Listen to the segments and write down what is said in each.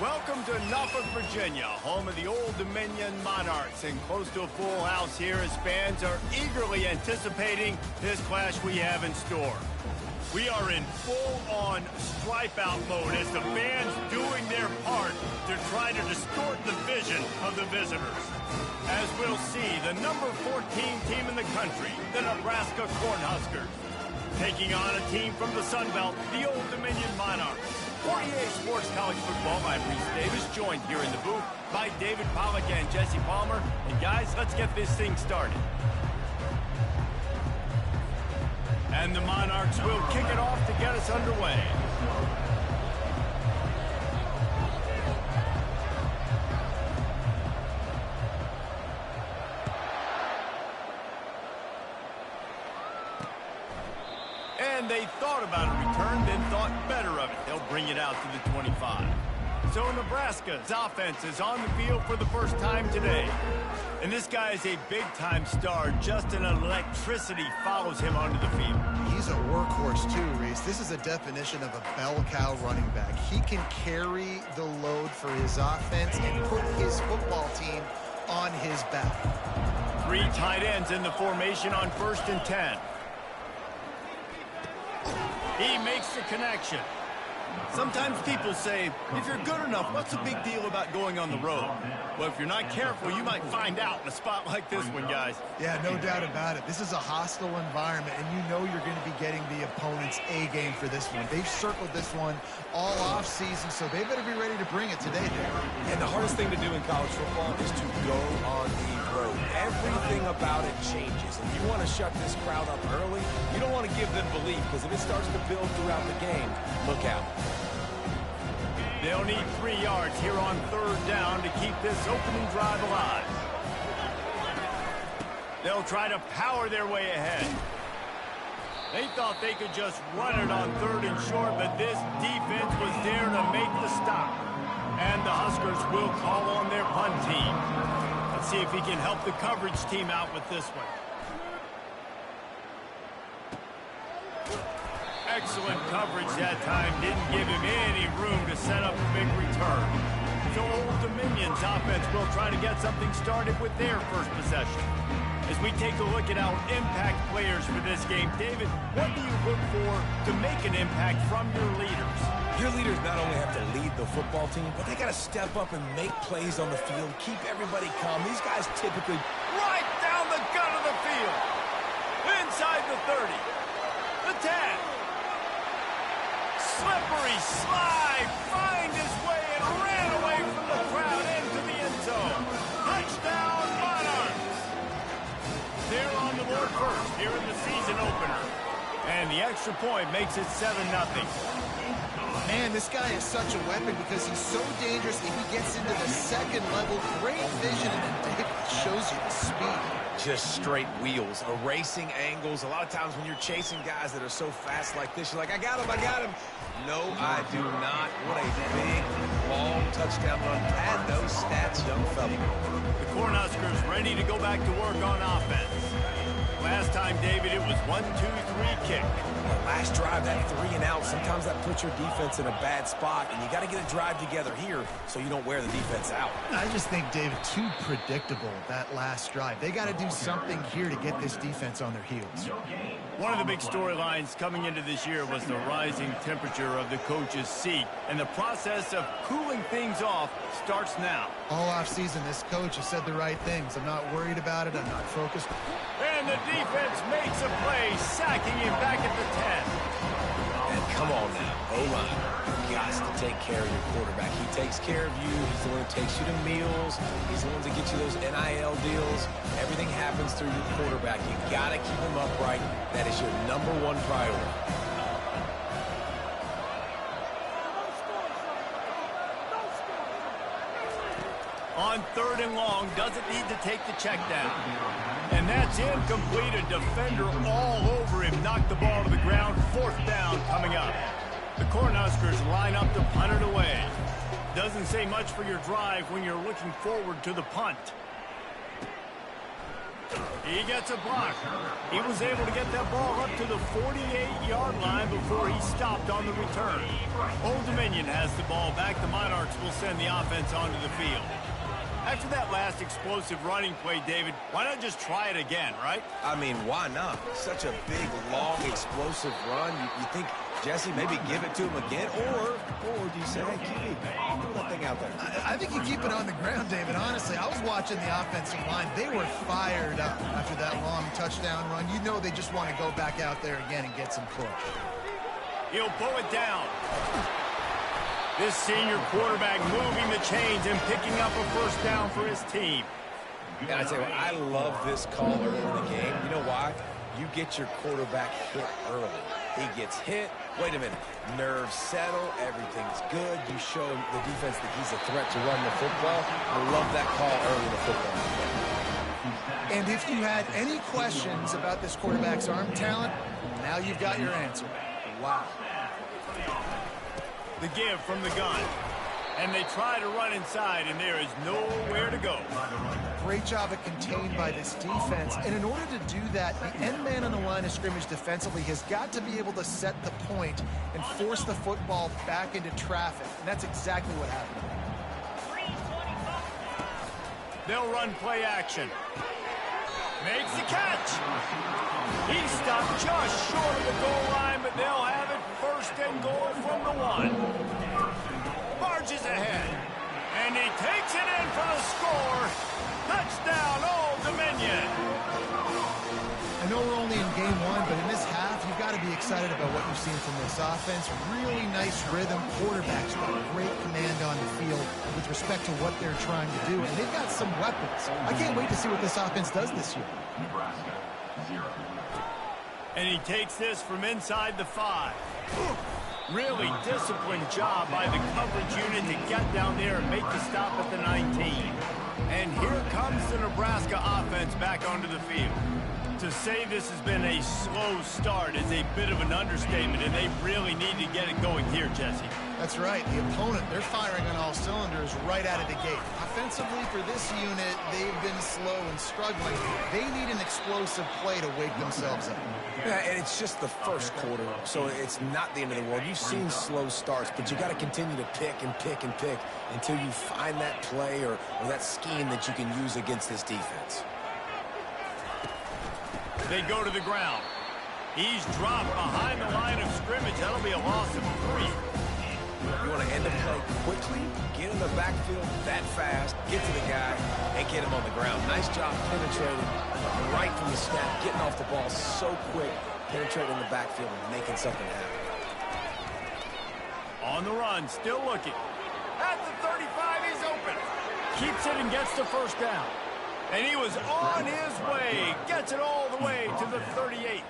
Welcome to Norfolk, Virginia, home of the Old Dominion Monarchs, and close to a full house here as fans are eagerly anticipating this clash we have in store. We are in full-on stripe-out mode as the fans doing their part to try to distort the vision of the visitors. As we'll see, the number 14 team in the country, the Nebraska Cornhuskers, taking on a team from the Sun Belt, the Old Dominion Monarchs. For EA Sports College Football, I'm Reese Davis, joined here in the booth by David Pollack and Jesse Palmer. And guys, let's get this thing started. And the Monarchs will kick it off to get us underway. And they thought about a return, then thought better of it. They'll bring it out to the 25. So Nebraska's offense is on the field for the first time today. And this guy is a big-time star. Just an electricity follows him onto the field. He's a workhorse too, Reese. This is a definition of a bell cow running back. He can carry the load for his offense and put his football team on his back. 3 tight ends in the formation on 1st and 10. He makes the connection. Sometimes people say, if you're good enough, what's the big deal about going on the road? Well, if you're not careful, you might find out in a spot like this one, guys. Yeah, no doubt about it. This is a hostile environment, and you know you're going to be getting the opponent's A game for this one. They've circled this one all off season, so they better be ready to bring it today. And the hardest thing to do in college football is to go on the road. Everything about it changes. If you want to shut this crowd up early, you don't want to give them belief, because if it starts to build throughout the game, look out. They'll need 3 yards here on 3rd down to keep this opening drive alive. They'll try to power their way ahead. They thought they could just run it on 3rd and short, but this defense was there to make the stop. And the Huskers will call on their punt team. Let's see if he can help the coverage team out with this one. Excellent coverage that time. Didn't give him any room to set up a big return. So Old Dominion's offense will try to get something started with their first possession. As we take a look at our impact players for this game, David, what do you look for to make an impact from your leaders? Your leaders not only have to lead the football team, but they got to step up and make plays on the field, keep everybody calm. These guys typically right down the gut of the field. Inside the 30. The 10. Slippery slide, find his way and ran away from the crowd into the end zone. Touchdown, Monarchs! They're on the board first here in the season opener. And the extra point makes it 7-0. Man, this guy is such a weapon because he's so dangerous if he gets into the second level. Great vision, and it shows you the speed. just straight wheels, erasing angles. A lot of times when you're chasing guys that are so fast like this, you're like, I got him, I got him. No, I do not. What a big, long touchdown run. Add those stats, young fella. The Cornhuskers ready to go back to work on offense. Last time, David, it was 1-2-3 kick. Last drive, that 3 and out, sometimes that puts your defense in a bad spot, and you got to get a drive together here so you don't wear the defense out. I just think, David, too predictable, that last drive. They got to do something here to get this defense on their heels. One of the big storylines coming into this year was the rising temperature of the coach's seat, and the process of cooling things off starts now. All offseason, this coach has said the right things. I'm not worried about it. I'm not focused. And the defense makes a play, sacking him back at the 10. And come on now, O-line, you got to take care of your quarterback. He takes care of you. He's the one who takes you to meals. He's the one to get you those NIL deals. Everything happens through your quarterback. You got to keep him upright. That is your #1 priority. On 3rd and long, doesn't need to take the check down. And that's incomplete. A defender all over him. Knocked the ball to the ground. 4th down coming up. The Cornhuskers line up to punt it away. Doesn't say much for your drive when you're looking forward to the punt. He gets a block. He was able to get that ball up to the 48-yard line before he stopped on the return. Old Dominion has the ball back. The Monarchs will send the offense onto the field. After that last explosive running play, David, why not just try it again, right? I mean, why not? Such a big, long, explosive run. You think, Jesse, maybe give it to him again? Or do you say, hey, QB, throw that thing out there? I think you keep it on the ground, David. Honestly, I was watching the offensive line. They were fired up after that long touchdown run. You know they just want to go back out there again and get some push. He'll pull it down. This senior quarterback moving the chains and picking up a first down for his team. And I tell you what, I love this call early in the game. You know why? You get your quarterback hit early. He gets hit. Wait a minute. Nerves settle. Everything's good. You show the defense that he's a threat to run the football. I love that call early in the football game. And if you had any questions about this quarterback's arm talent, now you've got your answer. Wow. The give from the gun. And they try to run inside, and there is nowhere to go. Great job at contained by this defense. And in order to do that, the end man on the line of scrimmage defensively has got to be able to set the point and force the football back into traffic. And that's exactly what happened. They'll run play action. Makes the catch. He stopped just short of the goal line, but they'll have it first and goal from the 1. Barges ahead. And he takes it in for the score. Touchdown, Old Dominion. I know we're only in game 1, but in this half, you've got to be excited about what you've seen from this offense. Really nice rhythm. Quarterbacks got great command on the field with respect to what they're trying to do. And they've got some weapons. I can't wait to see what this offense does this year. And he takes this from inside the 5. Really disciplined job by the coverage unit to get down there and make the stop at the 19. And here comes the Nebraska offense back onto the field. To say this has been a slow start is a bit of an understatement, and they really need to get it going here, Jesse. That's right. The opponent, they're firing on all cylinders right out of the gate. Offensively, for this unit, they've been slow and struggling. They need an explosive play to wake themselves up. Yeah, and it's just the first quarter, so it's not the end of the world. You've seen slow starts, but you got to continue to pick and pick and pick until you find that play or that scheme that you can use against this defense. They go to the ground. He's dropped behind the line of scrimmage. That'll be a loss of 3. You want to end the play quickly, get in the backfield that fast, get to the guy, and get him on the ground. Nice job penetrating right from the snap, getting off the ball so quick, penetrating the backfield and making something happen. On the run, still looking. At the 35, he's open. Keeps it and gets the first down. And he was on his way. Gets it all the way to the 38.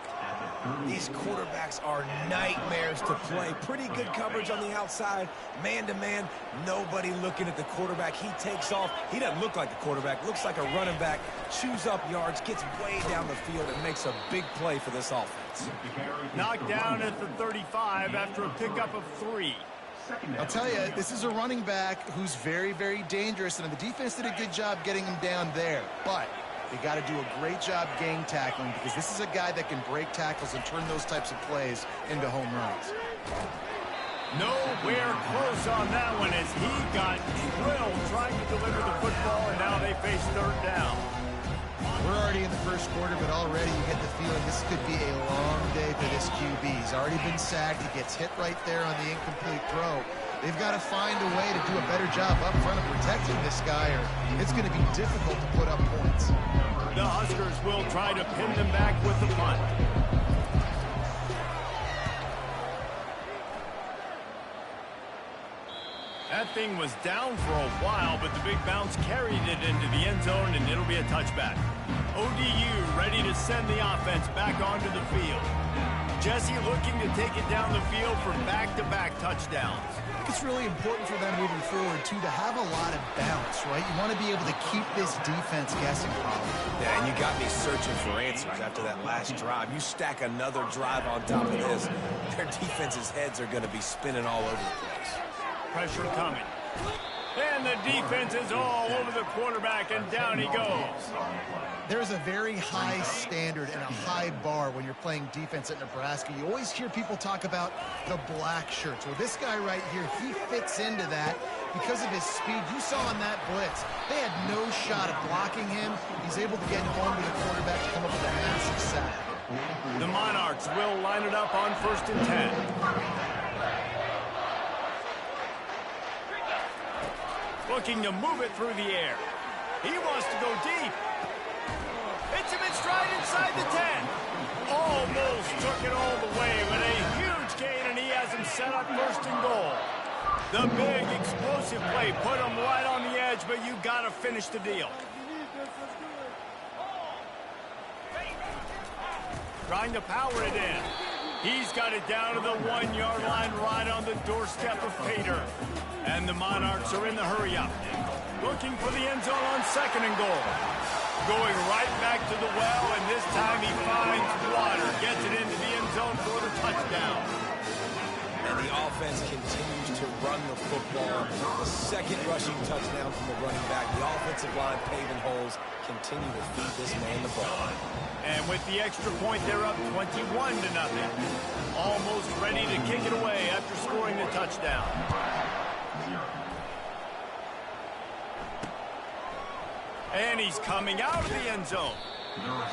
These quarterbacks are nightmares to play. Pretty good coverage on the outside. Man-to-man, nobody looking at the quarterback. He takes off. He doesn't look like a quarterback. Looks like a running back. Chews up yards, gets way down the field, and makes a big play for this offense. Knocked down at the 35 after a pickup of 3. I'll tell you, this is a running back who's very, very dangerous, and the defense did a good job getting him down there. But they got to do a great job gang tackling because this is a guy that can break tackles and turn those types of plays into home runs. Nowhere close on that one as he got drilled trying to deliver the football, and now they face third down. We're already in the first quarter, but already you get the feeling this could be a long day for this QB. He's already been sacked. He gets hit right there on the incomplete throw. They've got to find a way to do a better job up front of protecting this guy, or it's going to be difficult to put up points. The Huskers will try to pin them back with the punt. That thing was down for a while, but the big bounce carried it into the end zone, and it'll be a touchback. ODU ready to send the offense back onto the field. Jesse looking to take it down the field for back-to-back touchdowns. I think it's really important for them moving forward, too, to have a lot of balance, right? You want to be able to keep this defense guessing. Yeah, and you got me searching for answers after that last drive. You stack another drive on top of this, their defense's heads are going to be spinning all over the place. Pressure coming. And And the defense is all over the quarterback, and down he goes. There's a very high standard and a high bar when you're playing defense at Nebraska. You always hear people talk about the black shirts. Well, this guy right here, he fits into that because of his speed. You saw on that blitz, they had no shot at blocking him. He's able to get home to the quarterback to come up with a massive sack. The Monarchs will line it up on 1st and 10. Looking to move it through the air. He wants to go deep. Hits him in stride inside the 10. Almost took it all the way with a huge gain, and he has him set up 1st and goal. The big explosive play put him right on the edge, but you got to finish the deal. Trying to power it in. He's got it down to the 1-yard line right on the doorstep of Pater. And the Monarchs are in the hurry-up. Looking for the end zone on 2nd and goal. Going right back to the well, and this time he finds water. Gets it into the end zone for the touchdown. And the offense continues to run the football. The 2nd rushing touchdown from the running back. The offensive line paving holes continue to feed this man the ball. And with the extra point, they're up 21-0. Almost ready to kick it away after scoring the touchdown. And he's coming out of the end zone.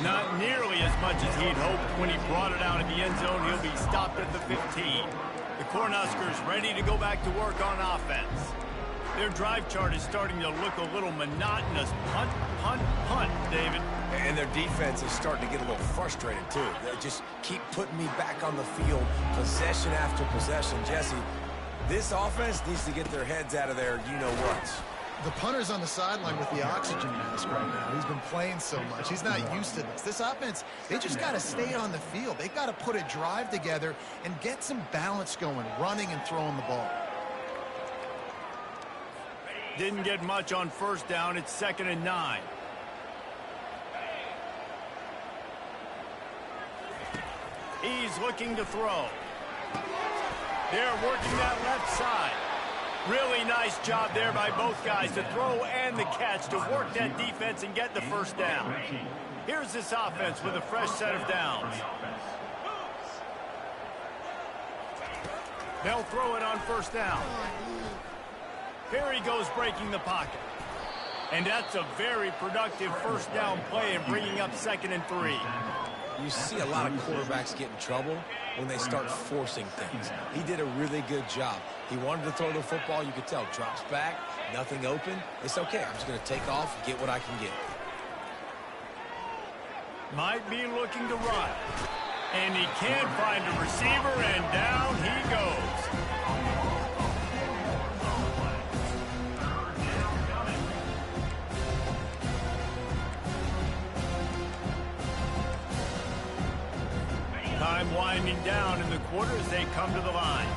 Not nearly as much as he'd hoped when he brought it out of the end zone. He'll be stopped at the 15. The Cornhuskers ready to go back to work on offense. Their drive chart is starting to look a little monotonous. Punt, punt, punt, David. And their defense is starting to get a little frustrated, too. They just keep putting me back on the field, possession after possession. Jesse, this offense needs to get their heads out of there, you-know-what. The punter's on the sideline with the oxygen mask right now. He's been playing so much. He's not used to this. This offense, they just got to stay on the field. They've got to put a drive together and get some balance going, running and throwing the ball. Didn't get much on 1st down. It's 2nd and 9. He's looking to throw. They're working that left side. Really nice job there by both guys to throw and the catch to work that defense and get the 1st down. Here's this offense with a fresh set of downs. They'll throw it on 1st down. Here he goes breaking the pocket. And that's a very productive 1st down play and bringing up 2nd and 3. You see a lot of quarterbacks get in trouble when they start forcing things. He did a really good job. He wanted to throw the football. You could tell. Drops back, nothing open. It's okay. I'm just going to take off, get what I can get. Might be looking to run. And he can't find a receiver, and down he goes. Time winding down in the quarter as they come to the line.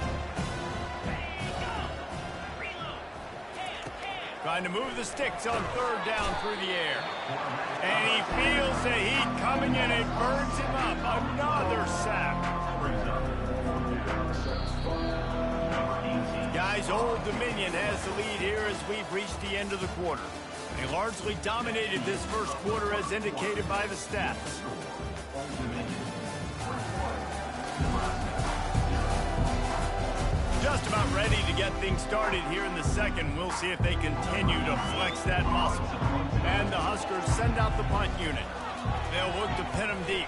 Trying to move the sticks on 3rd down through the air. And he feels the heat coming in. It burns him up. Another sack. Guys, Old Dominion has the lead here as we've reached the end of the quarter. They largely dominated this 1st quarter as indicated by the stats. Just about ready to get things started here in the 2nd. We'll see if they continue to flex that muscle. And the Huskers send out the punt unit. They'll look to pin them deep.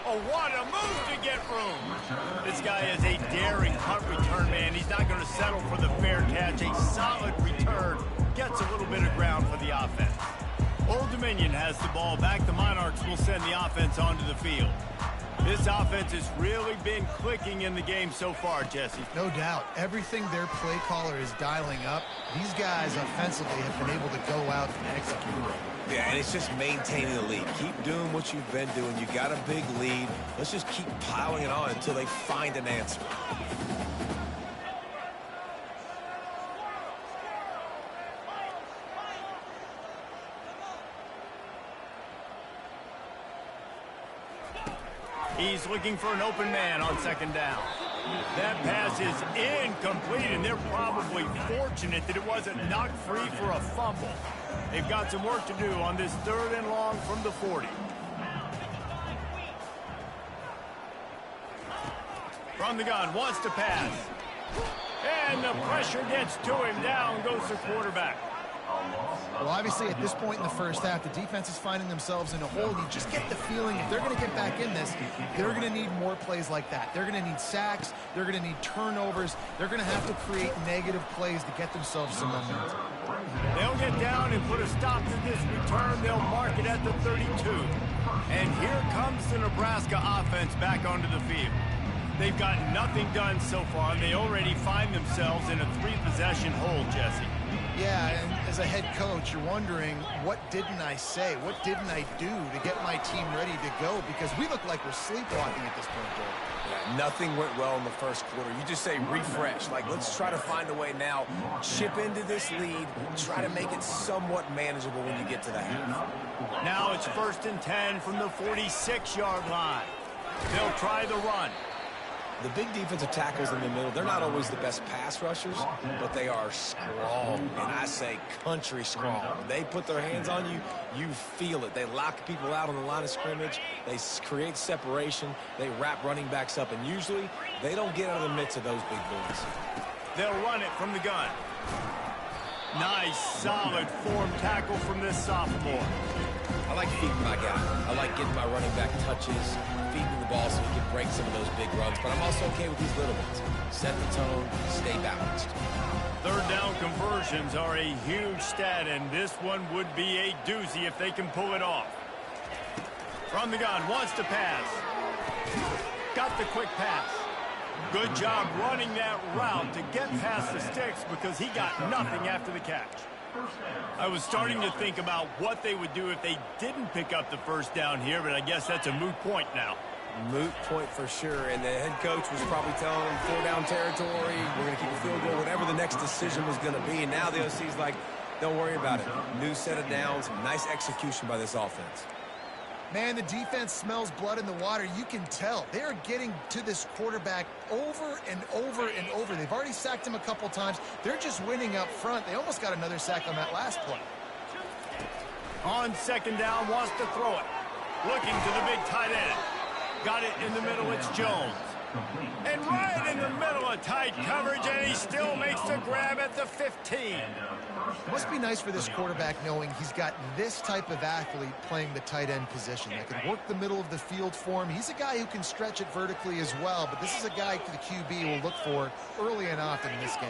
Oh, what a move to get room. This guy is a daring punt return man. He's not going to settle for the fair catch. A solid return. Gets a little bit of ground for the offense. Old Dominion has the ball back. The Monarchs will send the offense onto the field. This offense has really been clicking in the game so far, Jesse. No doubt. Everything their play caller is dialing up, these guys offensively have been able to go out and execute. Yeah, and it's just maintaining the lead. Keep doing what you've been doing. You got a big lead. Let's just keep piling it on until they find an answer. He's looking for an open man on 2nd down. That pass is incomplete, and they're probably fortunate that it wasn't knocked free for a fumble. They've got some work to do on this 3rd and long from the 40. From the gun, wants to pass. And the pressure gets to him. Down goes the quarterback. Well, obviously, at this point in the first half, the defense is finding themselves in a hole. You just get the feeling if they're going to get back in this, they're going to need more plays like that. They're going to need sacks. They're going to need turnovers. They're going to have to create negative plays to get themselves some momentum. They'll get down and put a stop to this return. They'll mark it at the 32. And here comes the Nebraska offense back onto the field. They've gotten nothing done so far, and they already find themselves in a 3-possession hole, Jesse. Yeah, and as a head coach, you're wondering, what didn't I say? What didn't I do to get my team ready to go? Because we look like we're sleepwalking at this point, Joe. Yeah, nothing went well in the first quarter. You just say refresh. Like, let's try to find a way now. Chip into this lead. Try to make it somewhat manageable when you get to the half. Now it's 1st and 10 from the 46-yard line. They'll try the run. The big defensive tackles in the middle, they're not always the best pass rushers, but they are strong, and I say country strong. When they put their hands on you, you feel it. They lock people out on the line of scrimmage. They create separation. They wrap running backs up, and usually they don't get out of the midst of those big boys. They'll run it from the gun. Nice, solid form tackle from this sophomore. I like feeding my guy. I like getting my running back touches, feeding the ball so he can break some of those big runs. But I'm also okay with these little ones. Set the tone, stay balanced. 3rd down conversions are a huge stat, and this one would be a doozy if they can pull it off. From the gun, wants to pass. Got the quick pass. Good job running that route to get past the sticks because he got nothing after the catch. I was starting to think about what they would do if they didn't pick up the 1st down here, but I guess that's a moot point now. Moot point for sure, and the head coach was probably telling them 4-down territory, we're going to keep a field goal, whatever the next decision was going to be, and now the OC's like, don't worry about it. New set of downs, nice execution by this offense. Man, the defense smells blood in the water. You can tell. They are getting to this quarterback over and over and over. They've already sacked him a couple times. They're just winning up front. They almost got another sack on that last play. On 2nd down, wants to throw it. Looking to the big tight end. Got it in the middle, it's Jones. And right in the middle of tight coverage, and he still makes the grab at the 15. It must be nice for this quarterback knowing he's got this type of athlete playing the tight end position that can work the middle of the field for him. He's a guy who can stretch it vertically as well, but this is a guy the QB will look for early and often in this game.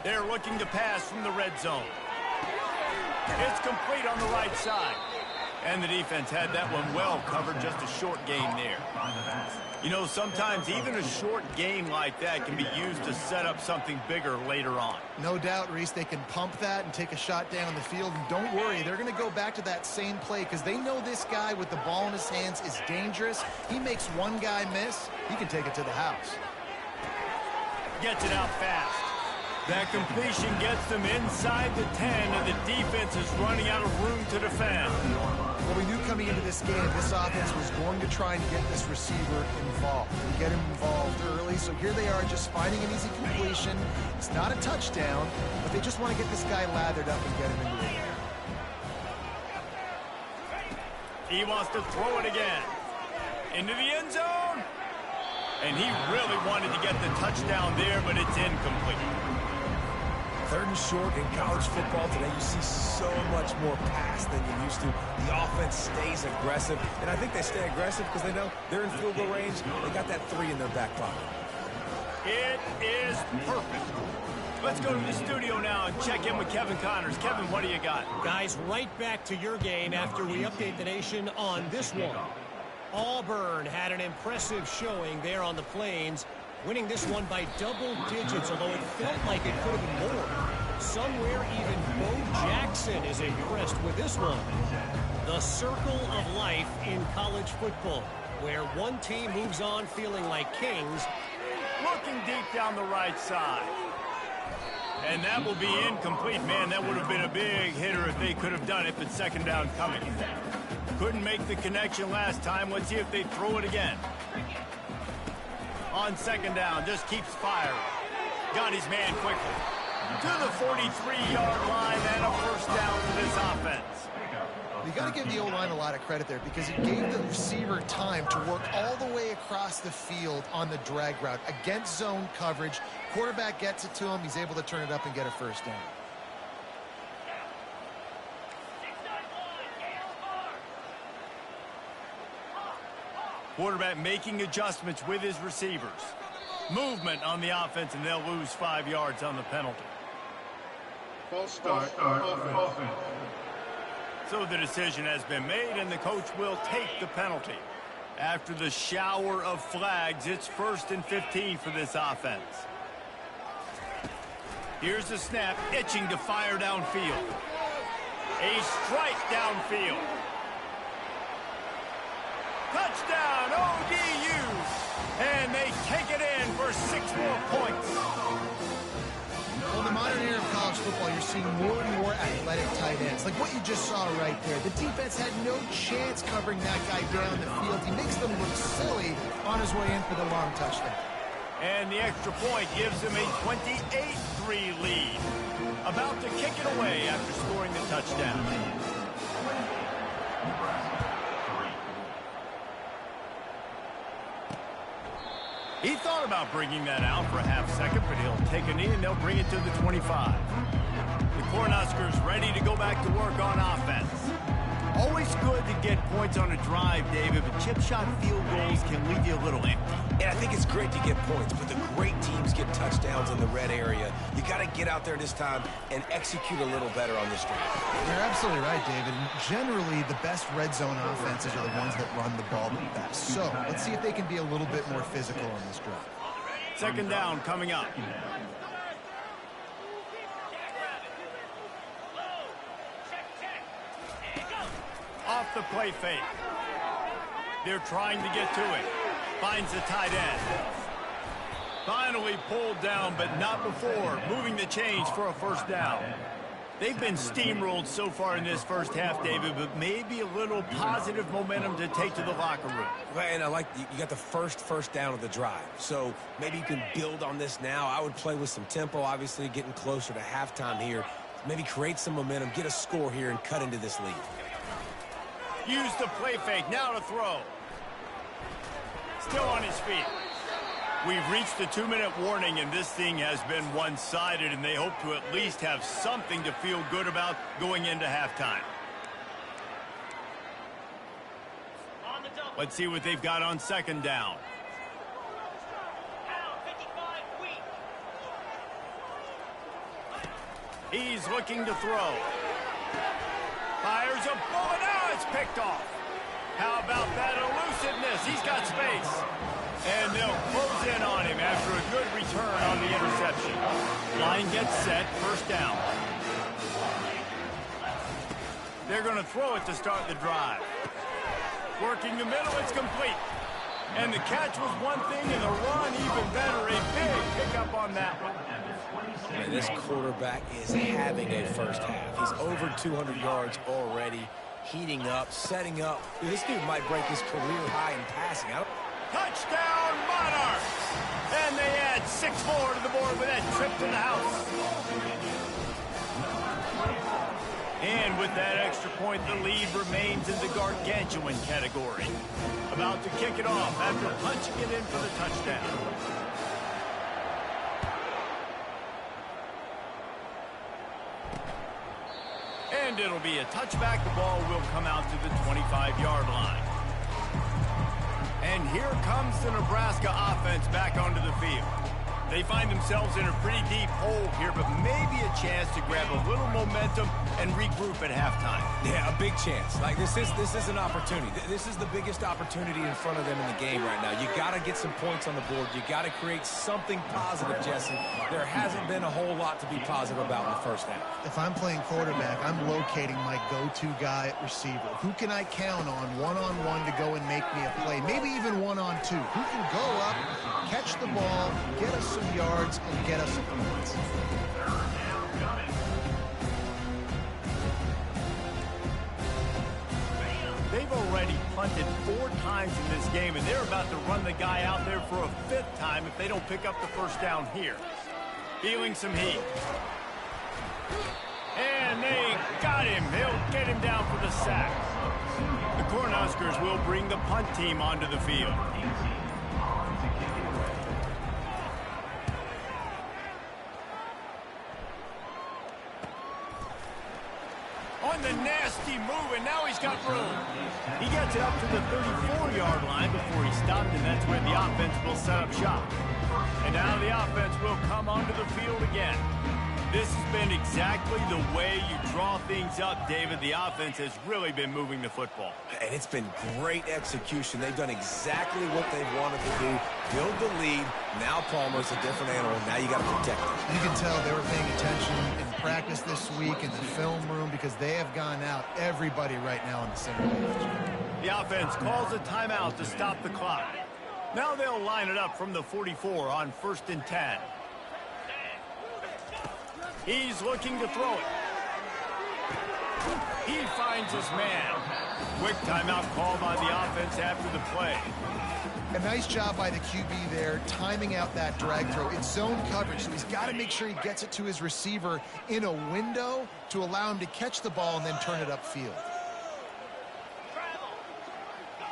They're looking to pass from the red zone. It's complete on the right side. And the defense had that one well covered, just a short game there. You know, sometimes even a short game like that can be used to set up something bigger later on. No doubt, Reese, they can pump that and take a shot down the field. And don't worry, they're going to go back to that same play because they know this guy with the ball in his hands is dangerous. He makes one guy miss, he can take it to the house. Gets it out fast. That completion gets them inside the 10, and the defense is running out of room to defend. Well, we knew coming into this game, this offense was going to try and get this receiver involved. Get him involved early, so here they are just finding an easy completion. It's not a touchdown, but they just want to get this guy lathered up and get him into the air. He wants to throw it again. Into the end zone. And he really wanted to get the touchdown there, but it's incomplete. 3rd and short in college football today, you see so much more pass than you used to. The offense stays aggressive, and I think they stay aggressive because they know they're in field goal range. They got that 3 in their back pocket. It is perfect. Let's go to the studio now and check in with Kevin Connors. Kevin, what do you got? Guys, right back to your game after we update the nation on this one. Auburn had an impressive showing there on the Plains, winning this one by double digits, although it felt like it could have been more. Somewhere even Bo Jackson is impressed with this one. The circle of life in college football, where one team moves on feeling like kings. Looking deep down the right side. And that will be incomplete. Man, that would have been a big hitter if they could have done it, but 2nd down coming. Couldn't make the connection last time. Let's see if they throw it again. On second down, just keeps firing. Got his man quickly. To the 43-yard line and a first down for this offense. You got to give the O-line a lot of credit there because it gave the receiver time to work all the way across the field on the drag route against zone coverage. Quarterback gets it to him. He's able to turn it up and get a first down. Quarterback making adjustments with his receivers. Movement on the offense, and they'll lose 5 yards on the penalty. False start offense. So the decision has been made, and the coach will take the penalty. After the shower of flags, it's 1st and 15 for this offense. Here's the snap, itching to fire downfield. A strike downfield. Touchdown, ODU! And they take it in for 6 more points. Well, in the modern era of college football, you're seeing more and more athletic tight ends. Like what you just saw right there. The defense had no chance covering that guy down the field. He makes them look silly on his way in for the long touchdown. And the extra point gives him a 28-3 lead. About to kick it away after scoring the touchdown. He thought about bringing that out for a half second, but he'll take a knee and they'll bring it to the 25. The Cornhuskers ready to go back to work on offense. Always good to get points on a drive, David, but chip shot field goals can leave you a little empty. And I think it's great to get points, but the great teams get touchdowns in the red area. You got to get out there this time and execute a little better on this drive. You're absolutely right, David. And generally, the best red zone offenses are the ones that run the ball the best. So let's see if they can be a little bit more physical on this drive. Second down coming up. Off the play fake. They're trying to get to it. Finds the tight end. Finally pulled down, but not before. Moving the chains for a first down. They've been steamrolled so far in this first half, David, but maybe a little positive momentum to take to the locker room. And I like you got the first down of the drive. So maybe you can build on this now. I would play with some tempo, obviously getting closer to halftime here. Maybe create some momentum, get a score here, and cut into this lead. Use the play fake, now to throw. Still on his feet. We've reached the 2-minute warning, and this thing has been one-sided, and they hope to at least have something to feel good about going into halftime. Let's see what they've got on second down. He's looking to throw. Fires a bullet. Now it's picked off. How about that elusiveness? He's got space. And they'll close in on him after a good return on the interception. Line gets set, first down. They're going to throw it to start the drive. Working the middle, it's complete. And the catch was one thing, and the run even better. A big pickup on that one. Man, this quarterback is having a first half. He's over 200 yards already, heating up, setting up. Dude, this dude might break his career high in passing. Touchdown, Monarchs! And they add 6 more to the board with that trip to the house. And with that extra point, the lead remains in the gargantuan category. About to kick it off after punching it in for the touchdown. And it'll be a touchback. The ball will come out to the 25-yard line. And here comes the Nebraska offense back onto the field. They find themselves in a pretty deep hole here, but maybe a chance to grab a little momentum and regroup at halftime. Yeah, a big chance. Like this is an opportunity. This is the biggest opportunity in front of them in the game right now. You got to get some points on the board. You got to create something positive, Jesse. There hasn't been a whole lot to be positive about in the first half. If I'm playing quarterback, I'm locating my go-to guy at receiver. Who can I count on one-on-one to go and make me a play? Maybe even one-on-two. Who can go up, catch the ball, get us some yards, and get us some points. They've already punted 4 times in this game, and they're about to run the guy out there for a 5th time if they don't pick up the first down here. Feeling some heat. And they got him. They'll get him down for the sack. The Cornhuskers will bring the punt team onto the field. On the nasty move, and now he's got room. He gets it up to the 34-yard line before he stopped, and that's where the offense will set up shop. And now the offense will come onto the field again. This has been exactly the way you draw things up, David. The offense has really been moving the football. And it's been great execution. They've done exactly what they've wanted to do. Build the lead. Now Palmer's a different animal. Now you got to protect him. You can tell they were paying attention in practice this week in the film room because they have gone out everybody right now on the same page. The offense calls a timeout to stop the clock. Now they'll line it up from the 44 on 1st and 10. He's looking to throw it. He finds his man. Quick timeout called by the offense after the play. A nice job by the QB there, timing out that drag throw. It's zone coverage, so he's got to make sure he gets it to his receiver in a window to allow him to catch the ball and then turn it upfield.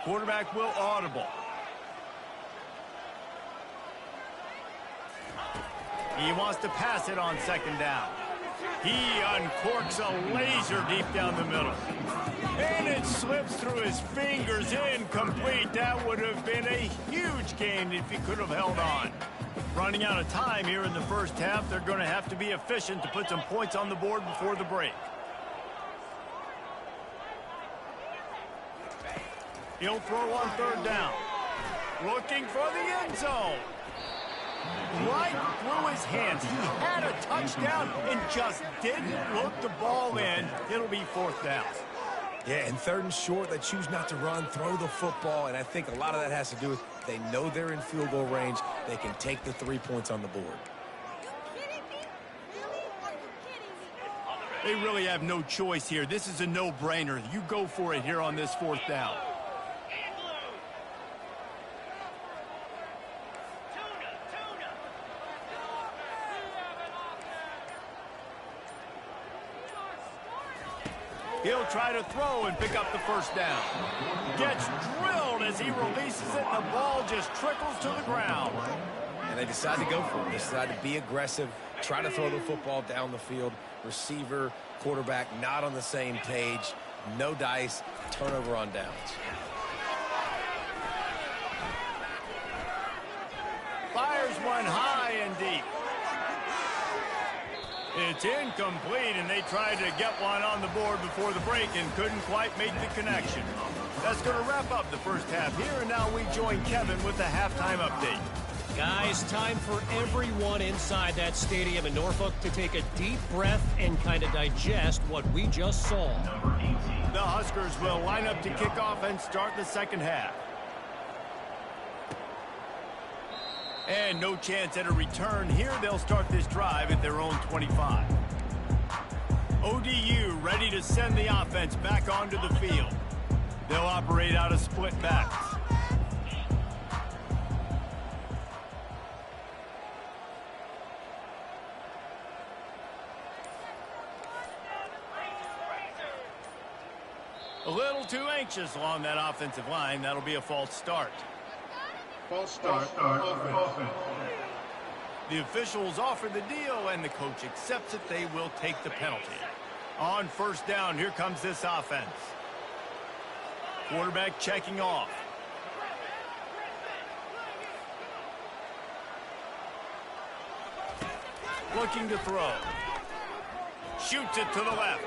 Quarterback will audible. He wants to pass it on 2nd down. He uncorks a laser deep down the middle. And it slips through his fingers, incomplete. That would have been a huge gain if he could have held on. Running out of time here in the first half, they're going to have to be efficient to put some points on the board before the break. He'll throw on 3rd down. Looking for the end zone. Right through his hands. He had a touchdown and just didn't look the ball in. It'll be 4th down. Yeah, and 3rd and short, they choose not to run, throw the football, and I think a lot of that has to do with they know they're in field goal range. They can take the 3 points on the board. They really have no choice here. This is a no-brainer. You go for it here on this 4th down. He'll try to throw and pick up the 1st down. Gets drilled as he releases it. The ball just trickles to the ground. And they decide to go for it. They decide to be aggressive, try to throw the football down the field. Receiver, quarterback not on the same page. No dice, turnover on downs. Fires one high and deep. It's incomplete, and they tried to get one on the board before the break and couldn't quite make the connection. That's going to wrap up the first half here, and now we join Kevin with the halftime update. Guys, time for everyone inside that stadium in Norfolk to take a deep breath and kind of digest what we just saw. The Huskers will line up to kick off and start the second half. And no chance at a return here. They'll start this drive at their own 25. ODU ready to send the offense back onto the field. They'll operate out of split backs. A little too anxious along that offensive line. That'll be a false start. False start, offense. The officials offer the deal, and the coach accepts it. They will take the penalty. On 1st down, here comes this offense. Quarterback checking off. Looking to throw. Shoots it to the left.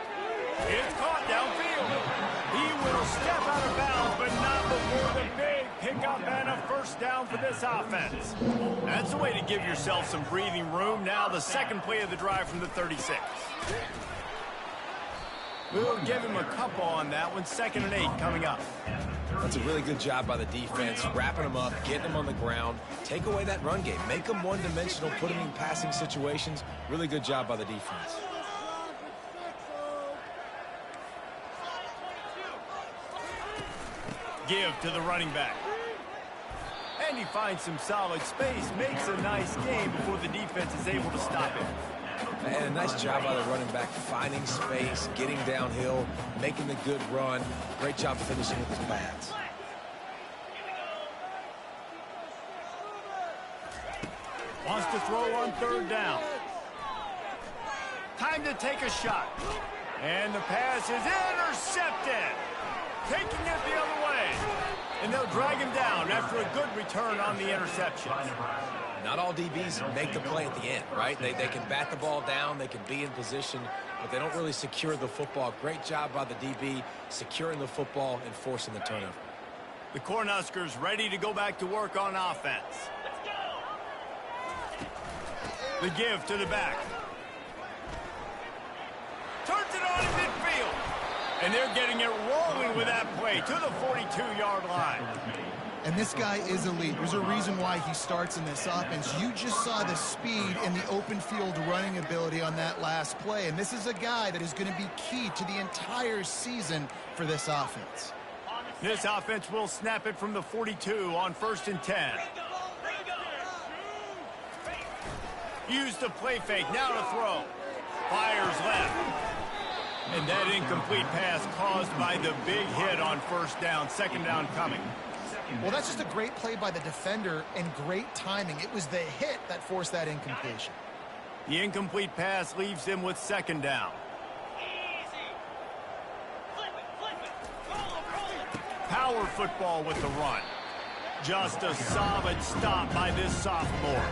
It's caught downfield. He will step out of bounds, but not before the big pickup and a 1st down for this offense. That's the way to give yourself some breathing room. Now the second play of the drive from the 36. We'll give him a couple on that one. 2nd and 8 coming up. That's a really good job by the defense, wrapping them up, getting them on the ground. Take away that run game. Make them one-dimensional, put them in passing situations. Really good job by the defense. give to the running back. And he finds some solid space, makes a nice gain before the defense is able to stop him. And a nice job by the running back, finding space, getting downhill, making the good run. Great job finishing with his pads. Wants to throw on third down. Time to take a shot. And the pass is intercepted. Taking it the other way. And they'll drag him down after a good return on the interception. Not all DBs make the play at the end, right? They can bat the ball down, they can be in position, but they don't really secure the football. Great job by the DB securing the football and forcing the turnover. The Cornhuskers ready to go back to work on offense. The give to the back. Turns it on in midfield. And they're getting it rolling with that play to the 42-yard line. And this guy is elite. There's a reason why he starts in this offense. You just saw the speed and the open field running ability on that last play. And this is a guy that is going to be key to the entire season for this offense. This offense will snap it from the 42 on 1st and 10. Use the play fake, now to throw. Fires left. And that incomplete pass caused by the big hit on 1st down, 2nd down coming. Well, that's just a great play by the defender and great timing. It was the hit that forced that incompletion. The incomplete pass leaves him with 2nd down. Power football with the run. Just a solid stop by this sophomore.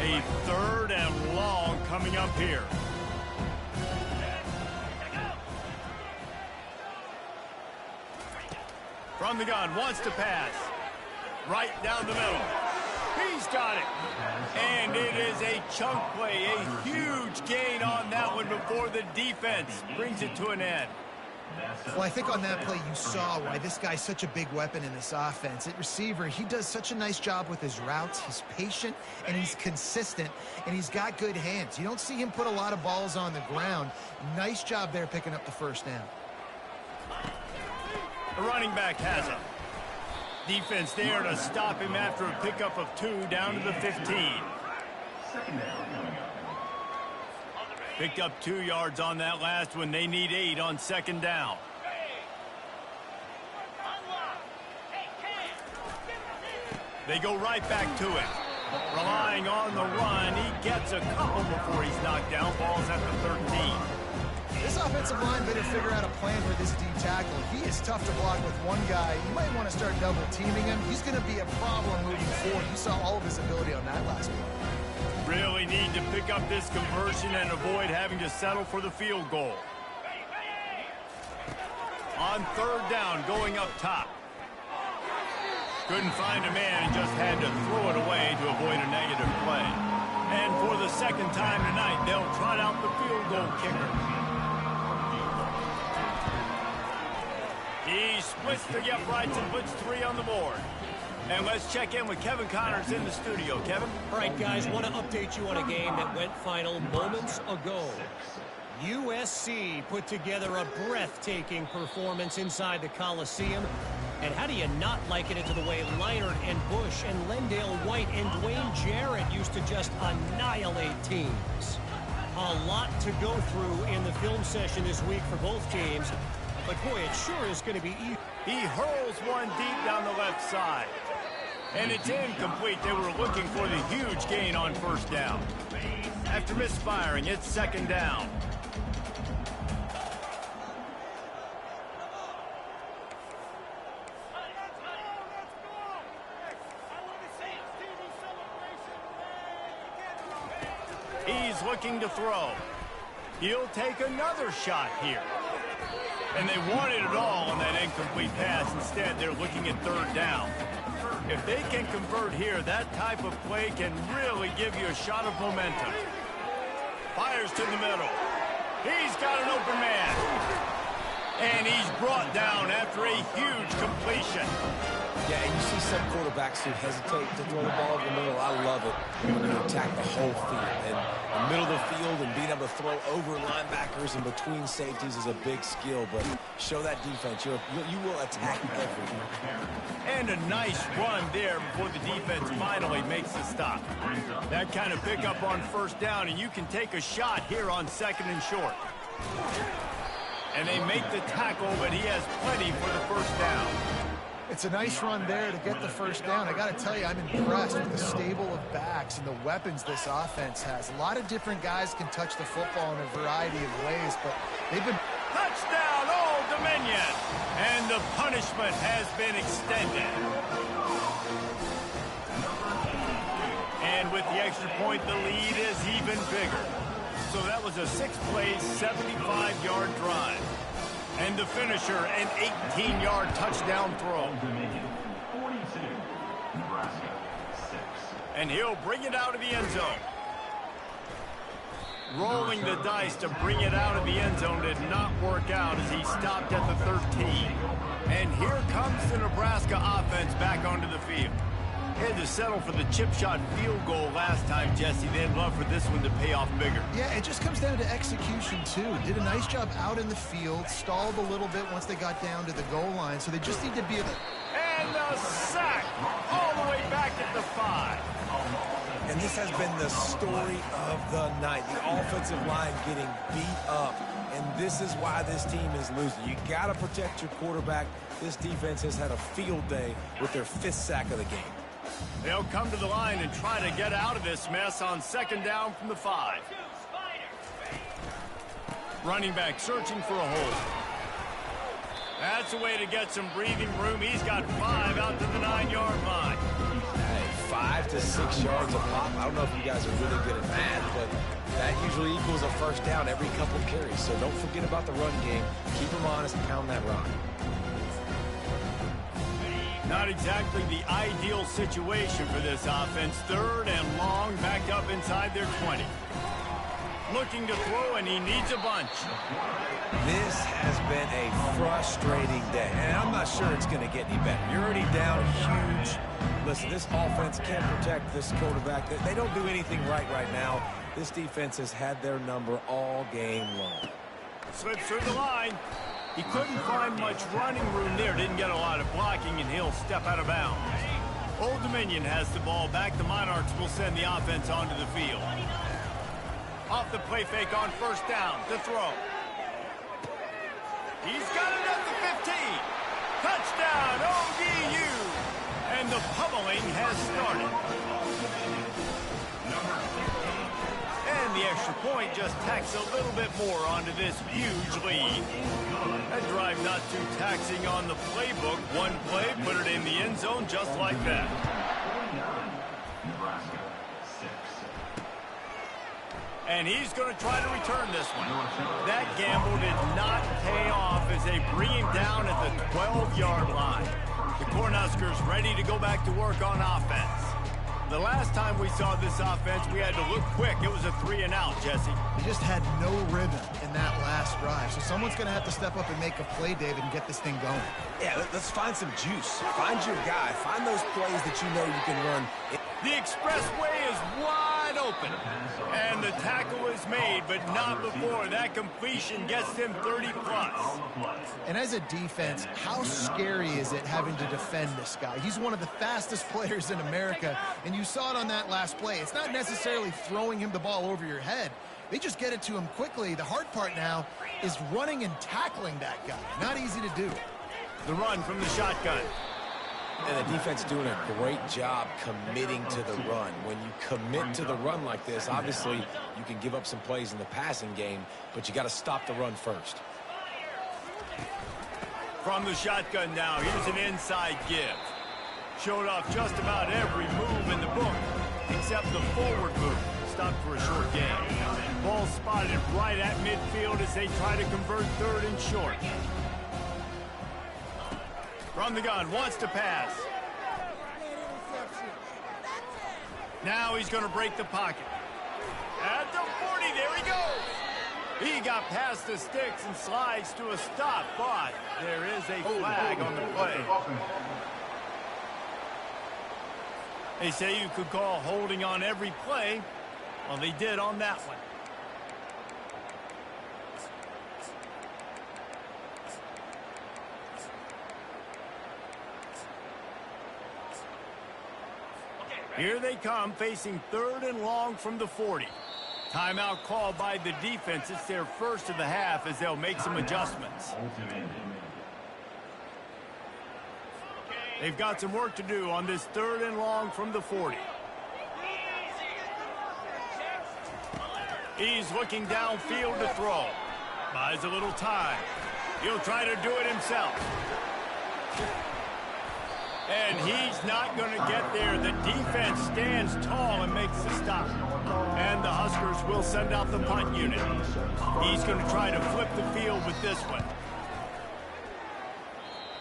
A 3rd and long coming up here. From the gun, wants to pass. Right down the middle. He's got it. And it is a chunk play, a huge gain on that one before the defense brings it to an end. Well, I think on that play you saw why this guy's such a big weapon in this offense. At receiver, he does such a nice job with his routes. He's patient, and he's consistent, and he's got good hands. You don't see him put a lot of balls on the ground. Nice job there picking up the 1st down. The running back has it. Defense there to stop him after a pickup of 2 down to the 15. Picked up 2 yards on that last one. They need 8 on 2nd down. They go right back to it. Relying on the run. He gets a couple before he's knocked down. Ball's at the 13. This offensive line better figure out a plan for this D tackle. He is tough to block with one guy. You might want to start double teaming him. He's going to be a problem moving forward. You saw all of his ability on that last one. Really need to pick up this conversion and avoid having to settle for the field goal. On 3rd down, going up top. Couldn't find a man and just had to throw it away to avoid a negative play. And for the 2nd time tonight, they'll trot out the field goal kicker. He splits the uprights and puts 3 on the board. And let's check in with Kevin Connors in the studio. Kevin? All right, guys, want to update you on a game that went final moments ago. USC put together a breathtaking performance inside the Coliseum. And how do you not liken it to the way Leinart and Bush and Lendale White and Dwayne Jarrett used to just annihilate teams? A lot to go through in the film session this week for both teams. But, boy, it sure is going to be easy. He hurls one deep down the left side. And it's incomplete. They were looking for the huge gain on 1st down. After misfiring, it's 2nd down. He's looking to throw. He'll take another shot here. And they wanted it all on that incomplete pass. Instead, they're looking at 3rd down. If they can convert here, that type of play can really give you a shot of momentum. Fires to the middle. He's got an open man. And he's brought down after a huge completion. Yeah, and you see some quarterbacks who hesitate to throw the ball in the middle. I love it when you attack the whole field. And the middle of the field and being able to throw over linebackers and between safeties is a big skill. But show that defense. You will attack everything. And a nice run there before the defense finally makes the stop. That kind of pickup on first down, and you can take a shot here on 2nd and short. And they make the tackle, but he has plenty for the first down. It's a nice run there to get the first down. I got to tell you, I'm impressed with the stable of backs and the weapons this offense has. A lot of different guys can touch the football in a variety of ways, but they've been... Touchdown, Old Dominion! And the punishment has been extended. And with the extra point, the lead is even bigger. So that was a 6-play, 75-yard drive. And the finisher, an 18-yard touchdown throw. And he'll bring it out of the end zone. Rolling the dice to bring it out of the end zone did not work out as he stopped at the 13. And here comes the Nebraska offense back onto the field. Had to settle for the chip shot field goal last time, Jesse. They'd love for this one to pay off bigger. Yeah, it just comes down to execution, too. Did a nice job out in the field, stalled a little bit once they got down to the goal line, so they just need to be able to... And the sack all the way back at the 5. And this has been the story of the night. The offensive line getting beat up. And this is why this team is losing. You got to protect your quarterback. This defense has had a field day with their 5th sack of the game. They'll come to the line and try to get out of this mess on 2nd down from the 5. Running back searching for a hole. That's a way to get some breathing room. He's got 5 out to the 9-yard line. Hey, 5 to 6 yards a pop. I don't know if you guys are really good at math, but that usually equals a first down every couple carries. So don't forget about the run game. Keep them honest and pound that rock. Not exactly the ideal situation for this offense. 3rd and long, backed up inside their 20. Looking to throw, and he needs a bunch. This has been a frustrating day, and I'm not sure it's going to get any better. You're already down huge. Listen, this offense can't protect this quarterback. They don't do anything right now. This defense has had their number all game long. Slips through the line. He couldn't find much running room there. Didn't get a lot of blocking, and he'll step out of bounds. Old Dominion has the ball back. The Monarchs will send the offense onto the field. Off the play fake on first down. To throw. He's got it at the 15. Touchdown, ODU. And the pummeling has started. And the extra point just tacks a little bit more onto this huge lead. That drive not too taxing on the playbook. One play, put it in the end zone just like that. And he's going to try to return this one. That gamble did not pay off as they bring him down at the 12-yard line. The Cornhuskers ready to go back to work on offense. The last time we saw this offense, we had to look quick. It was a 3-and-out, Jesse. They just had no rhythm in that last drive. So someone's going to have to step up and make a play, David, and get this thing going. Yeah, let's find some juice. Find your guy. Find those plays that you know you can run. The expressway is wide open. And the tackle is made, but not before that completion gets them 30-plus. And as a defense, how scary is it having to defend this guy? He's one of the fastest players in America, and you saw it on that last play. It's not necessarily throwing him the ball over your head. They just get it to him quickly. The hard part now is running and tackling that guy. Not easy to do. The run from the shotgun. And the defense doing a great job committing to the run. When you commit to the run like this, obviously you can give up some plays in the passing game, but you got to stop the run first. From the shotgun now, here's an inside give. Showed off just about every move in the book, except the forward move. Stopped for a short gain. Ball spotted right at midfield as they try to convert 3rd and short. From the gun, wants to pass. Now he's going to break the pocket. At the 40, there he goes. He got past the sticks and slides to a stop, but there is a flag on the play. They say you could call holding on every play. Well, they did on that one. Here they come, facing 3rd and long from the 40. Timeout called by the defense. It's their first of the half as they'll make some adjustments. They've got some work to do on this 3rd and long from the 40. He's looking downfield to throw. Buys a little time. He'll try to do it himself. And he's not going to get there. The defense stands tall and makes the stop. And the Huskers will send out the punt unit. He's going to try to flip the field with this one.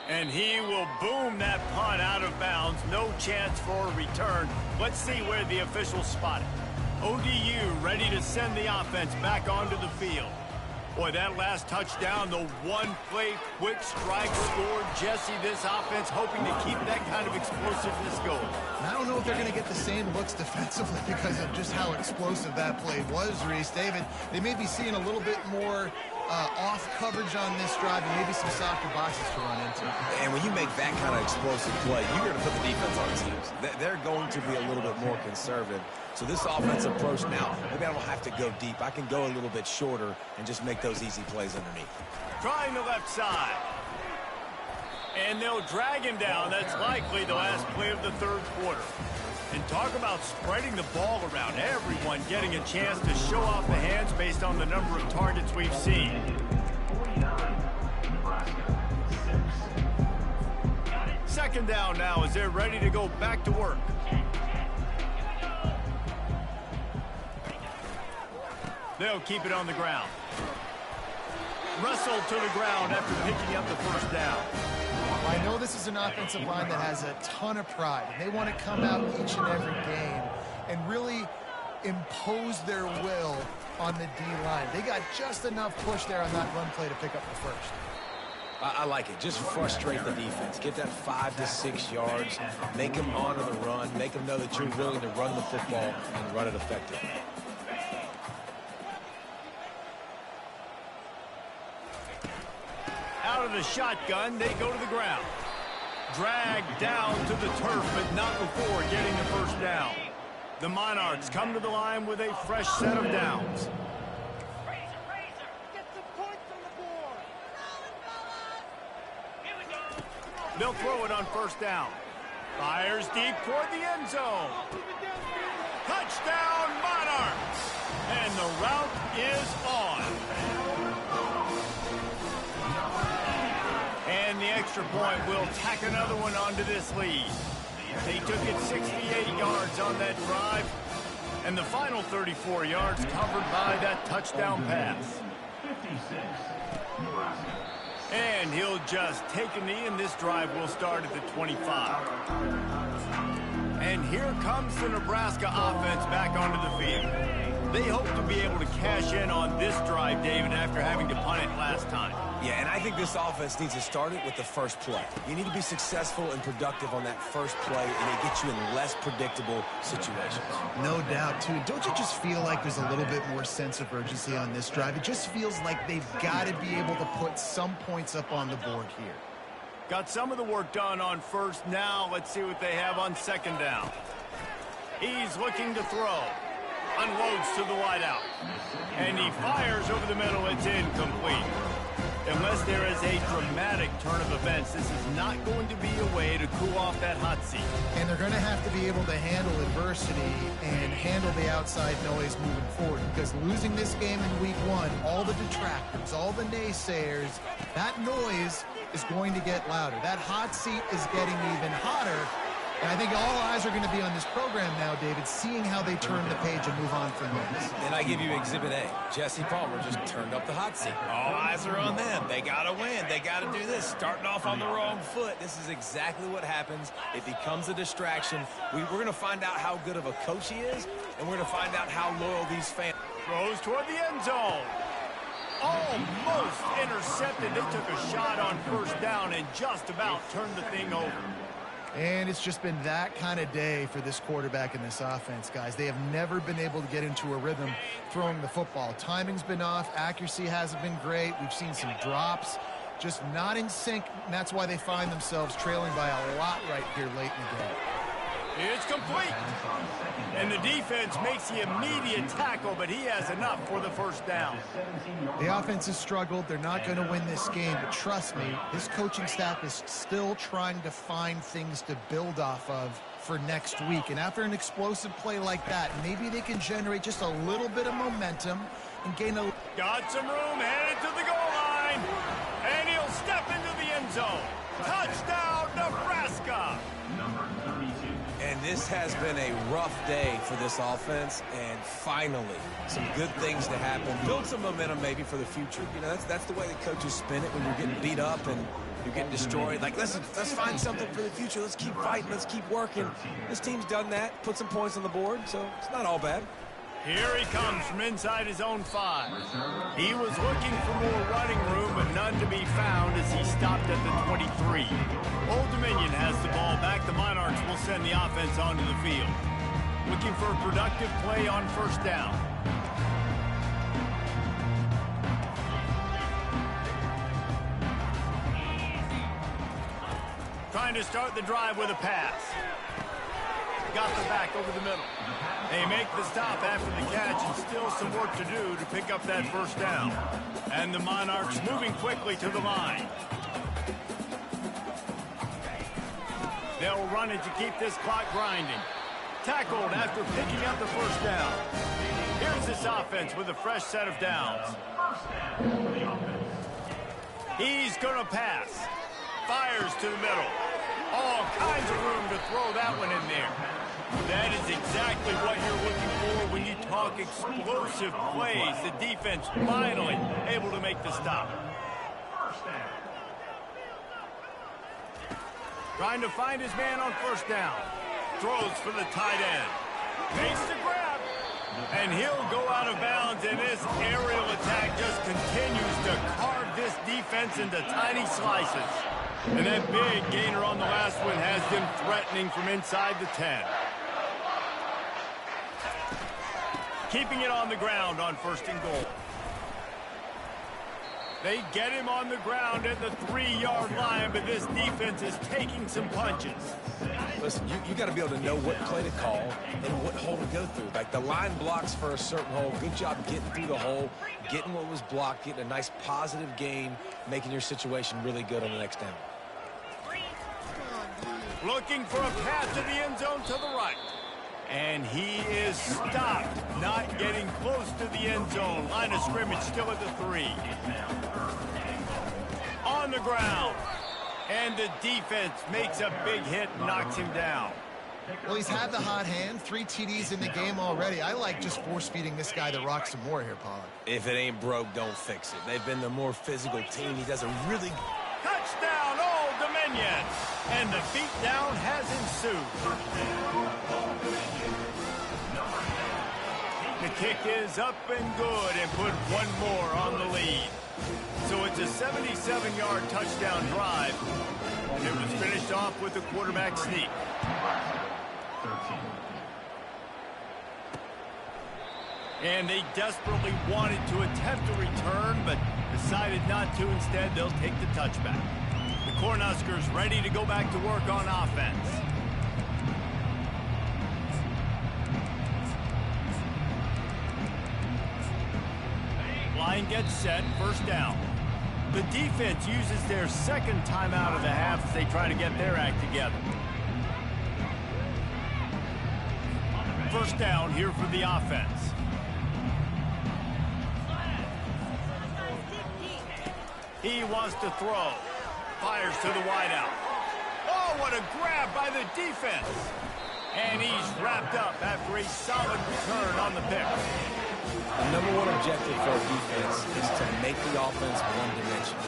And he will boom that punt out of bounds. No chance for a return. Let's see where the officials spot it. ODU ready to send the offense back onto the field. Boy, that last touchdown, the one-play quick strike scored. Jesse, this offense hoping to keep that kind of explosiveness going. And I don't know if they're going to get the same looks defensively because of just how explosive that play was, Reese. David, they may be seeing a little bit more off coverage on this drive and maybe some softer boxes to run into. And when you make that kind of explosive play, you're going to put the defense on teams. They're going to be a little bit more conservative. So this offensive approach now, maybe I don't have to go deep. I can go a little bit shorter and just make those easy plays underneath. Trying the left side. And they'll drag him down. That's likely the last play of the 3rd quarter. And talk about spreading the ball around. Everyone getting a chance to show off the hands based on the number of targets we've seen. Second down now as they're ready to go back to work. They'll keep it on the ground. Wrestled to the ground after picking up the first down. I know this is an offensive line that has a ton of pride, and they want to come out each and every game and really impose their will on the D-line. They got just enough push there on that run play to pick up the first. I like it. Just frustrate the defense. Get that 5 to 6 yards. Make them honor the run. Make them know that you're willing to run the football and run it effectively. Out of the shotgun, they go to the ground. Dragged down to the turf, but not before getting the first down. The Monarchs come to the line with a fresh set of downs. Get some points on the board. Here we go. They'll throw it on first down. Fires deep toward the end zone. Touchdown, Monarchs! And the route is on. And the extra point will tack another one onto this lead. They took it 68 yards on that drive, and the final 34 yards covered by that touchdown pass. And he'll just take a knee, and this drive will start at the 25. And here comes the Nebraska offense back onto the field. They hope to be able to cash in on this drive, David, after having to punt it last time. Yeah, and I think this offense needs to start it with the first play. You need to be successful and productive on that first play, and it gets you in less predictable situations. No doubt, too. Don't you just feel like there's a little bit more sense of urgency on this drive? It just feels like they've got to be able to put some points up on the board here. Got some of the work done on first. Now let's see what they have on second down. He's looking to throw. Unloads to the wideout. And he fires over the middle. It's incomplete. Unless there is a dramatic turn of events, this is not going to be a way to cool off that hot seat. And they're going to have to be able to handle adversity and handle the outside noise moving forward, because losing this game in week 1, all the detractors, all the naysayers, that noise is going to get louder. That hot seat is getting even hotter. And I think all eyes are going to be on this program now, David, seeing how they turn the page and move on from this. And I give you Exhibit A. Jesse Palmer just turned up the hot seat. All eyes are on them. They got to win. They got to do this. Starting off on the wrong foot. This is exactly what happens. It becomes a distraction. We're going to find out how good of a coach he is, and we're going to find out how loyal these fans. Throws toward the end zone. almost intercepted. They took a shot on first down and just about turned the thing over. And it's just been that kind of day for this quarterback and this offense, guys. They have never been able to get into a rhythm throwing the football. Timing's been off. Accuracy hasn't been great. We've seen some drops. Just not in sync, and that's why they find themselves trailing by a lot right here late in the game. It's complete. And the defense makes the immediate tackle, but he has enough for the first down. The offense has struggled. They're not going to win this game, but trust me, this coaching staff is still trying to find things to build off of for next week. And after an explosive play like that, maybe they can generate just a little bit of momentum and gain a... Got some room, headed to the goal line. And he'll step into the end zone. Touchdown, Nebraska. And this has been a rough day for this offense, and finally, some good things to happen. Build some momentum maybe for the future. You know, that's the way the coaches spin it when you're getting beat up and you're getting destroyed. Like, listen, let's find something for the future. Let's keep fighting. Let's keep working. This team's done that, put some points on the board, so it's not all bad. Here he comes from inside his own 5. He was looking for more running room, but none to be found as he stopped at the 23. Old Dominion has the ball back. The Monarchs will send the offense onto the field. Looking for a productive play on first down. Trying to start the drive with a pass. Got the back over the middle. They make the stop after the catch, and still some work to do to pick up that first down. And the Monarchs moving quickly to the line. They'll run it to keep this clock grinding. Tackled after picking up the first down. Here's this offense with a fresh set of downs. He's going to pass. Fires to the middle. All kinds of room to throw that one in there. That is exactly what you're looking for when you talk explosive plays. The defense finally able to make the stop. Trying to find his man on first down. Throws for the tight end. Makes the grab. And he'll go out of bounds, and this aerial attack just continues to carve this defense into tiny slices. And that big gainer on the last one has them threatening from inside the 10. Keeping it on the ground on first and goal. They get him on the ground at the 3-yard line, but this defense is taking some punches. Listen, you got to be able to know what play to call and what hole to go through. Like, the line blocks for a certain hole. Good job getting through the hole, getting what was blocked, getting a nice positive gain, making your situation really good on the next down. Looking for a pass to the end zone to the right. And he is stopped, not getting close to the end zone. Line of scrimmage still at the 3. On the ground. And the defense makes a big hit and knocks him down. Well, he's had the hot hand. 3 TDs in the game already. I like just force-feeding this guy the rock some more here, Pollard. If it ain't broke, don't fix it. They've been the more physical team. He does a really... Touchdown, Old Dominion! And the beatdown has ensued. The kick is up and good and put one more on the lead. So it's a 77-yard touchdown drive, and it was finished off with a quarterback sneak. And they desperately wanted to attempt a return, but decided not to. Instead, they'll take the touchback. The Cornhuskers ready to go back to work on offense. Line gets set, first down. The defense uses their second timeout of the half as they try to get their act together. First down here for the offense. He wants to throw. Fires to the wideout. Oh, what a grab by the defense. And he's wrapped up after a solid return on the pick. The number one objective for our defense is to make the offense one-dimensional.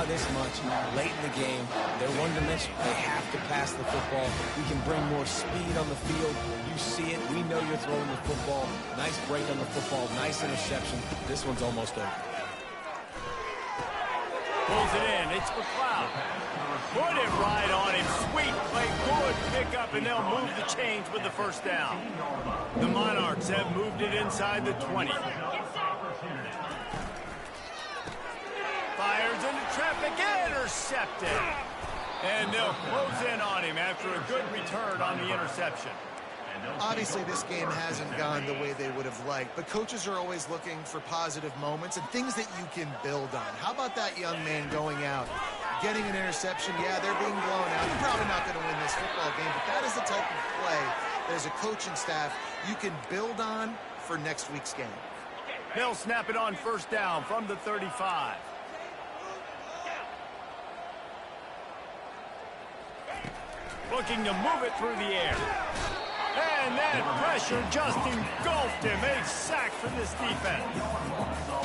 by this much late in the game. They're one-dimensional. They have to pass the football. We can bring more speed on the field. You see it. We know you're throwing the football. Nice break on the football. Nice interception. This one's almost over. Pulls it in. It's McLeod. Put it right on him. Sweet play. Good pickup, and they'll move the chains with the first down. The Monarchs have moved it inside the 20. Fires into traffic. Intercepted. And they'll close in on him after a good return on the interception. Obviously, this game hasn't gone the way they would have liked, but coaches are always looking for positive moments and things that you can build on. How about that young man going out, getting an interception? Yeah, they're being blown out. They're probably not going to win this football game, but that is the type of play that as a coaching staff you can build on for next week's game. They'll snap it on first down from the 35. Looking to move it through the air. And that pressure just engulfed him. A sack for this defense.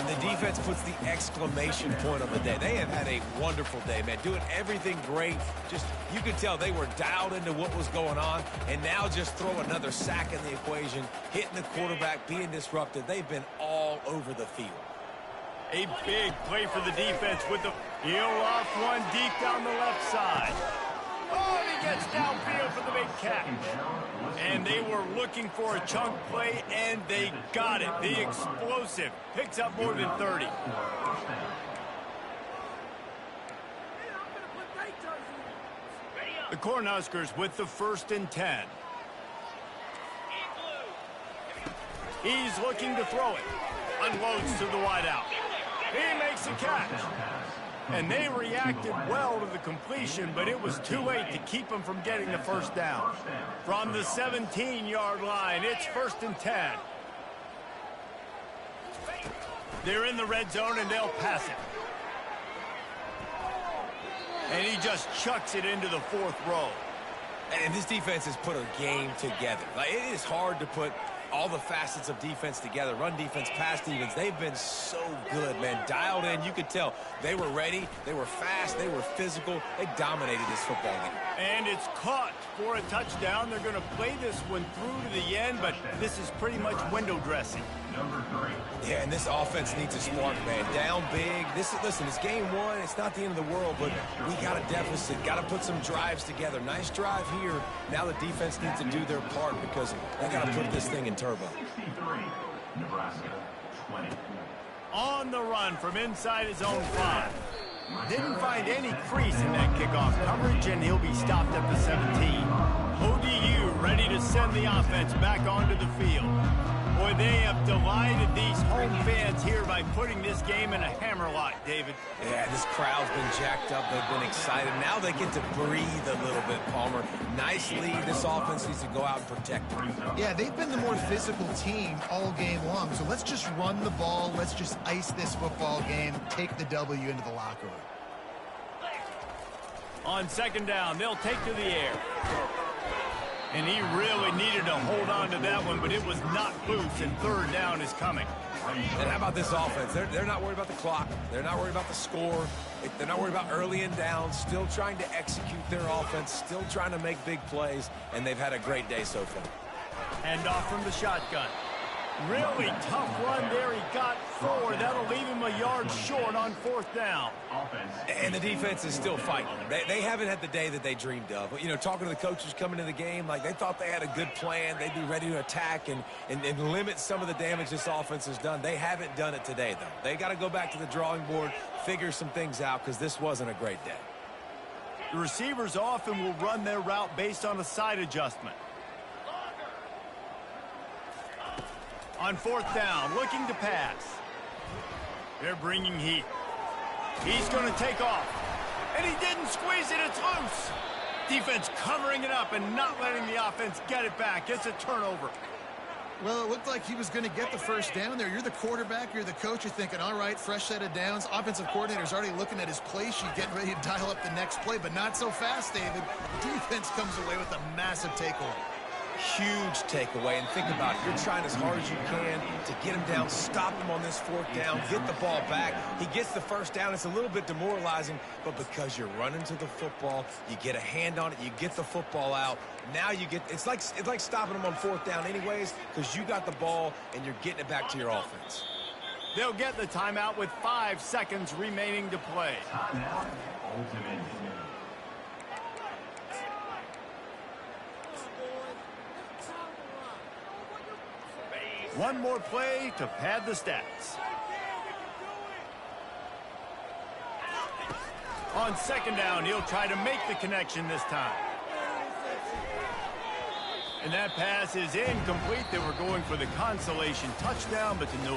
The defense puts the exclamation point on the day. They have had a wonderful day, man. Doing everything great. Just, you could tell they were dialed into what was going on. And now just throw another sack in the equation. Hitting the quarterback, being disrupted. They've been all over the field. A big play for the defense with the heel off one deep down the left side. Oh, and he gets downfield for the big catch. And they were looking for a chunk play, and they got it. The explosive picks up more than 30. The Cornhuskers with the 1st and 10. He's looking to throw it. Unloads to the wideout. He makes a catch. And they reacted well to the completion, but it was too late to keep them from getting the first down. From the 17-yard line, it's 1st and 10. They're in the red zone, and they'll pass it. And he just chucks it into the 4th row. And this defense has put a game together. Like, it is hard to put all the facets of defense together. Run defense, pass defense. They've been so good, man. Dialed in. You could tell they were ready. They were fast. They were physical. They dominated this football game. And it's caught for a touchdown. They're going to play this one through to the end, but this is pretty much window dressing. Yeah, and this offense needs a spark, man. Down big. Listen, it's game 1. It's not the end of the world, but we got a deficit. Got to put some drives together. Nice drive here. Now the defense needs to do their part because they got to put this thing in turbo. On the run from inside his own 5. Didn't find any crease in that kickoff coverage, and he'll be stopped at the 17. ODU ready to send the offense back onto the field. Boy, they have delighted these home fans here by putting this game in a hammerlock, David. Yeah, this crowd's been jacked up. They've been excited. Now they get to breathe a little bit, Palmer. Nice lead. This offense needs to go out and protect it. Yeah, they've been the more physical team all game long. So let's just run the ball. Let's just ice this football game. Take the W into the locker room. On 2nd down, they'll take to the air. And he really needed to hold on to that one, but it was not loose, and 3rd down is coming. And how about this offense? They're not worried about the clock. They're not worried about the score. They're not worried about early and down. Still trying to execute their offense. Still trying to make big plays. And they've had a great day so far. Hand off from the shotgun. Really tough run there. He got 4. That'll leave him a yard short on 4th down. And the defense is still fighting. They haven't had the day that they dreamed of. You know, talking to the coaches coming into the game, like they thought they had a good plan. They'd be ready to attack and limit some of the damage this offense has done. They haven't done it today, though. They got to go back to the drawing board, figure some things out, because this wasn't a great day. The receivers often will run their route based on a side adjustment. On 4th down, looking to pass. They're bringing heat. He's going to take off. And he didn't squeeze it. It's loose. Defense covering it up and not letting the offense get it back. It's a turnover. Well, it looked like he was going to get the first down there. You're the quarterback. You're the coach. You're thinking, all right, fresh set of downs. Offensive coordinator's already looking at his play sheet, getting ready to dial up the next play, but not so fast, David. The defense comes away with a massive takeaway. Huge takeaway, and think about it. You're trying as hard as you can to get him down, stop him on this fourth down, get the ball back. He gets the first down. It's a little bit demoralizing, but because you're running to the football, you get a hand on it, you get the football out. Now you get, it's like stopping him on fourth down anyways, because you got the ball and you're getting it back to your offense. They'll get the timeout with 5 seconds remaining to play. One more play to pad the stats. On second down, he'll try to make the connection this time. And that pass is incomplete. They were going for the consolation touchdown, but to no